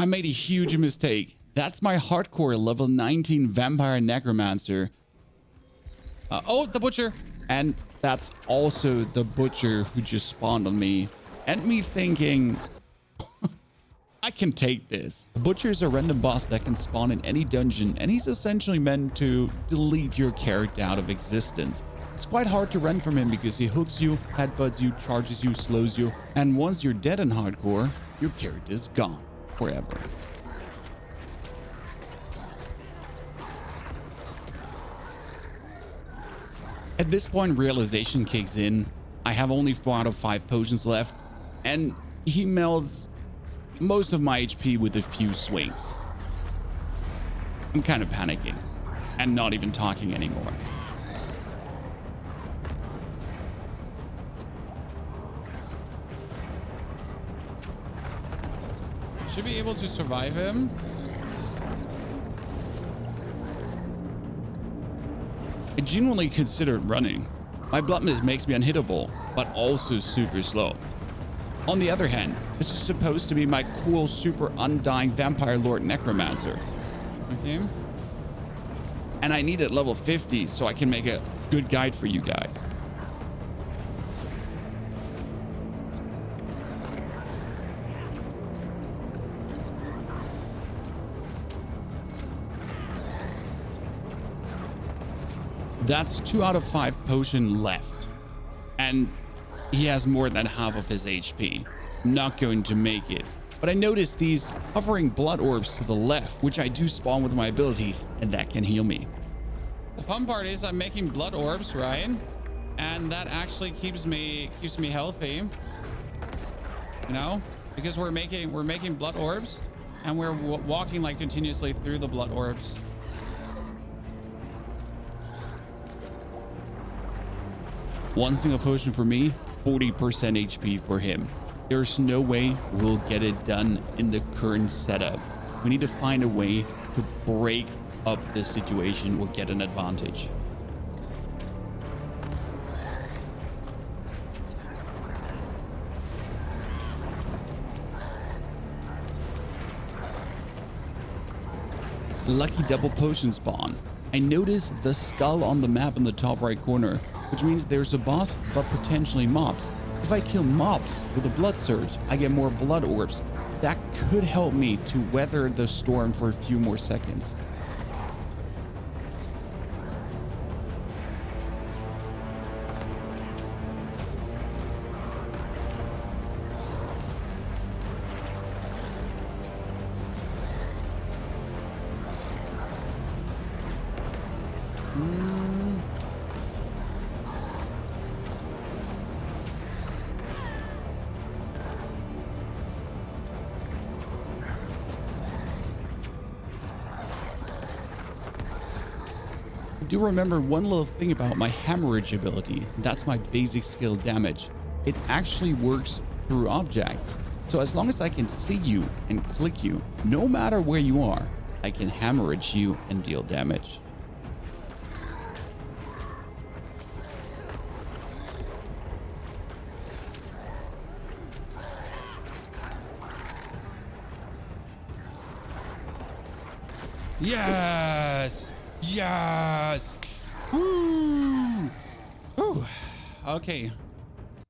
I made a huge mistake. That's my hardcore level 19 Vampire Necromancer. Oh, the Butcher. And that's also the Butcher who just spawned on me. And me thinking, I can take this. The Butcher is a random boss that can spawn in any dungeon, and he's essentially meant to delete your character out of existence. It's quite hard to run from him because he hooks you, headbutts you, charges you, slows you, and once you're dead in hardcore, your character is gone forever. At this point, realization kicks in. I have only 4 out of 5 potions left, and he melts most of my HP with a few swings. I'm kind of panicking and not even talking anymore. Should be able to survive him. I genuinely considered running. My blood mist makes me unhittable, but also super slow. On the other hand, this is supposed to be my cool, super undying vampire lord necromancer. Okay. And I need it level 50 so I can make a good guide for you guys. That's 2 out of 5 potion left. And he has more than half of his HP. Not going to make it. But I noticed these hovering blood orbs to the left, which I do spawn with my abilities, and that can heal me. The fun part is I'm making blood orbs, right? And that actually keeps me healthy. You know? Because we're making blood orbs, and we're walking like continuously through the blood orbs. One single potion for me, 40% HP for him. There's no way we'll get it done in the current setup. We need to find a way to break up this situation or get an advantage. Lucky double potion spawn. I noticed the skull on the map in the top right corner, which means there's a boss, but potentially mobs. If I kill mobs with a blood surge, I get more blood orbs. That could help me to weather the storm for a few more seconds. Do remember one little thing about my hemorrhage ability. That's my basic skill damage. It actually works through objects. So as long as I can see you and click you, no matter where you are, I can hemorrhage you and deal damage. Yes! Yes! Woo! Whew. Okay.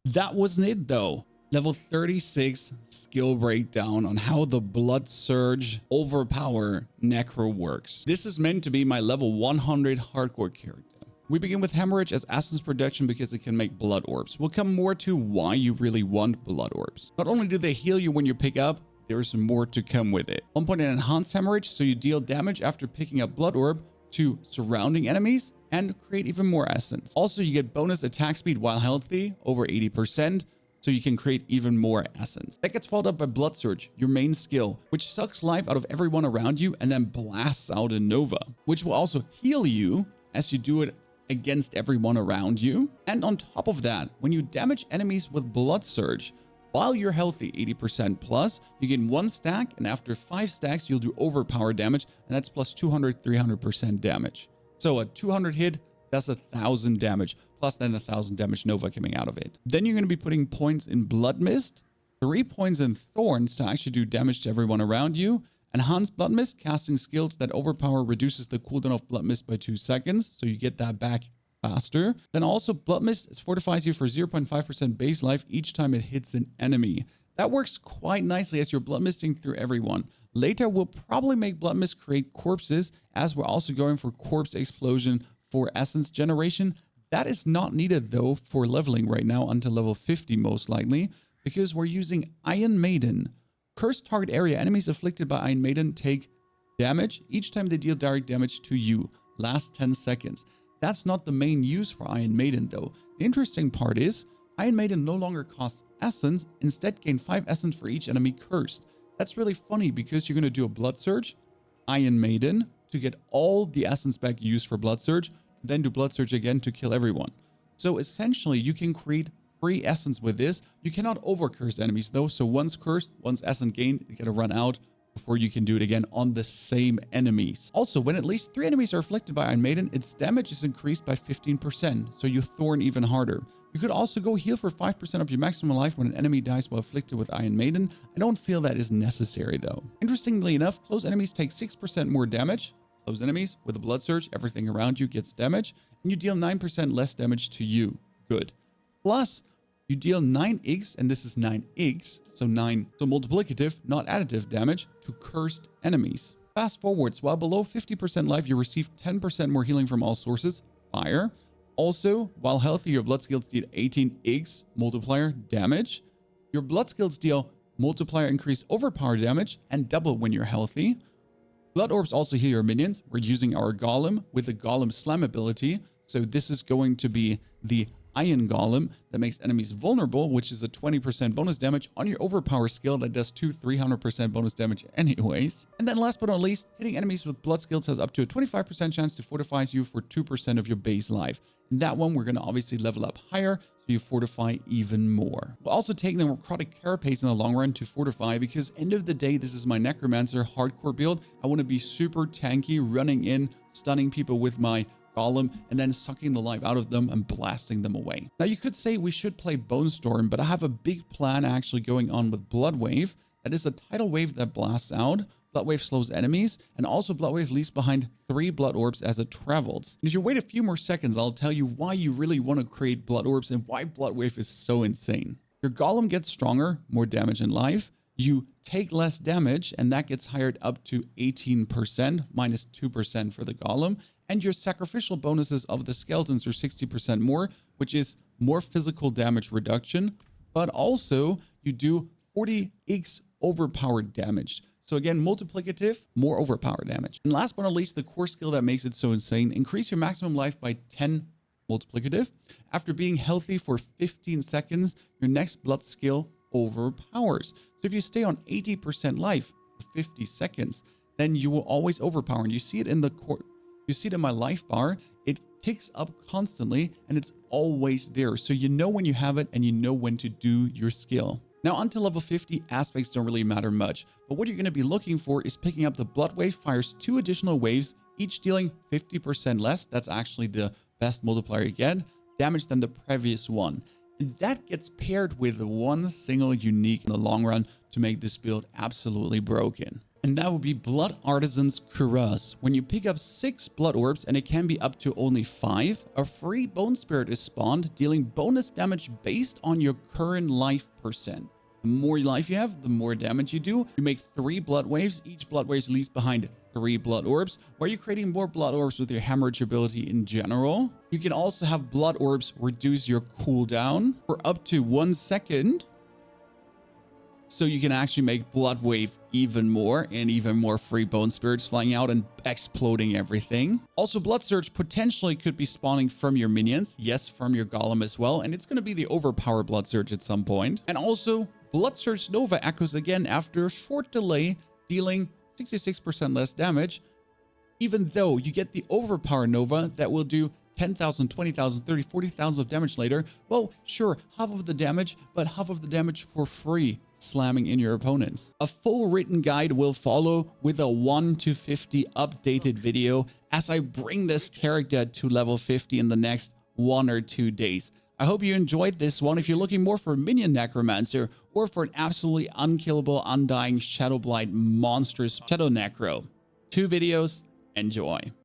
That wasn't it though. Level 36 skill breakdown on how the Blood Surge Overpower Necro works. This is meant to be my level 100 hardcore character. We begin with Hemorrhage as essence production because it can make blood orbs. We'll come more to why you really want blood orbs. Not only do they heal you when you pick up, there's more to come with it. 1 point in enhanced hemorrhage, so you deal damage after picking up blood orb to surrounding enemies and create even more essence. Also, you get bonus attack speed while healthy, over 80%, so you can create even more essence. That gets followed up by Blood Surge, your main skill, which sucks life out of everyone around you and then blasts out a Nova, which will also heal you as you do it against everyone around you. And on top of that, when you damage enemies with Blood Surge, while you're healthy 80% plus, you gain 1 stack, and after 5 stacks, you'll do overpower damage, and that's plus 200-300% damage. So a 200 hit does 1,000 damage, plus then 1,000 damage Nova coming out of it. Then you're going to be putting points in Blood Mist 3 points in Thorns to actually do damage to everyone around you. Enhanced Blood Mist, casting skills that overpower reduces the cooldown of Blood Mist by 2 seconds, so you get that back faster. Then also Blood Mist fortifies you for 0.5% base life each time it hits an enemy. That works quite nicely as you're Blood Misting through everyone. Later, we'll probably make Blood Mist create corpses, as we're also going for Corpse Explosion for Essence generation. That is not needed though for leveling right now until level 50 most likely, because we're using Iron Maiden. Cursed target area. Enemies afflicted by Iron Maiden take damage each time they deal direct damage to you. Last 10 seconds. That's not the main use for Iron Maiden though. The interesting part is, Iron Maiden no longer costs Essence, instead gain 5 Essence for each enemy cursed. That's really funny because you're going to do a Blood Surge, Iron Maiden, to get all the Essence back used for Blood Surge, then do Blood Surge again to kill everyone. So essentially, you can create free Essence with this. You cannot overcurse enemies though, so once cursed, once Essence gained, you gotta run out before you can do it again on the same enemies. Also, when at least 3 enemies are afflicted by Iron Maiden, its damage is increased by 15%, so you thorn even harder. You could also go heal for 5% of your maximum life when an enemy dies while afflicted with Iron Maiden. I don't feel that is necessary though. Interestingly enough, close enemies take 6% more damage. Close enemies with a Blood Surge, everything around you gets damage, and you deal 9% less damage to you. Good. Plus, you deal 9x, and this is 9x, so multiplicative, not additive damage to cursed enemies. Fast forwards, while below 50% life, you receive 10% more healing from all sources, fire. Also, while healthy, your blood skills deal 18x multiplier damage. Your blood skills deal multiplier increase overpower damage and double when you're healthy. Blood Orbs also heal your minions. We're using our Golem with the Golem Slam ability, so this is going to be the Iron Golem that makes enemies vulnerable, which is a 20% bonus damage on your overpower skill that does 300% bonus damage anyways. And then last but not least, hitting enemies with blood skills has up to a 25% chance to fortify you for 2% of your base life. And that one we're going to obviously level up higher, so you fortify even more. We'll also take the Necrotic Carapace in the long run to fortify, because end of the day, this is my Necromancer hardcore build. I want to be super tanky, running in, stunning people with my Golem, and then sucking the life out of them and blasting them away. Now you could say we should play Bone Storm, but I have a big plan actually going on with Blood Wave. That is a tidal wave that blasts out. Blood Wave slows enemies, and also Blood Wave leaves behind 3 Blood Orbs as it travels. And if you wait a few more seconds, I'll tell you why you really want to create Blood Orbs and why Blood Wave is so insane. Your Golem gets stronger, more damage in life. You take less damage, and that gets hired up to 18%, minus 2% for the Golem. And your sacrificial bonuses of the skeletons are 60% more, which is more physical damage reduction, but also you do 40x overpowered damage. So again, multiplicative, more overpower damage. And last but not least, the core skill that makes it so insane, increase your maximum life by 10 multiplicative. After being healthy for 15 seconds, your next blood skill overpowers. So if you stay on 80% life for 50 seconds, then you will always overpower. And you see it in the core. You see it in my life bar, it ticks up constantly and it's always there. So you know when you have it and you know when to do your skill. Now until level 50, aspects don't really matter much, but what you're going to be looking for is picking up the Blood Wave fires 2 additional waves, each dealing 50% less. That's actually the best multiplier you get, damage than the previous one. And that gets paired with one single unique in the long run to make this build absolutely broken. And that would be Blood Artisan's Cuirass. When you pick up 6 Blood Orbs, and it can be up to only 5, a free Bone Spirit is spawned, dealing bonus damage based on your current life percent. The more life you have, the more damage you do. You make 3 Blood Waves. Each Blood Wave leaves behind 3 Blood Orbs. Where you're creating more Blood Orbs with your Hemorrhage ability in general. You can also have Blood Orbs reduce your cooldown for up to 1 second. So you can actually make Blood Wave even more, and even more free Bone Spirits flying out and exploding everything. Also, Blood Surge potentially could be spawning from your minions. Yes, from your Golem as well. And it's going to be the overpower Blood Surge at some point. And also, Blood Surge Nova echoes again after a short delay, dealing 66% less damage. Even though you get the overpower Nova that will do 10,000, 20,000, 30, 40,000 of damage later. Well, sure, half of the damage, but half of the damage for free, slamming in your opponents. A full written guide will follow with a 1 to 50 updated video as I bring this character to level 50 in the next 1 or 2 days. I hope you enjoyed this one. If you're looking more for Minion Necromancer or for an absolutely unkillable, undying Shadow Blight monstrous Shadow Necro, 2 videos, enjoy.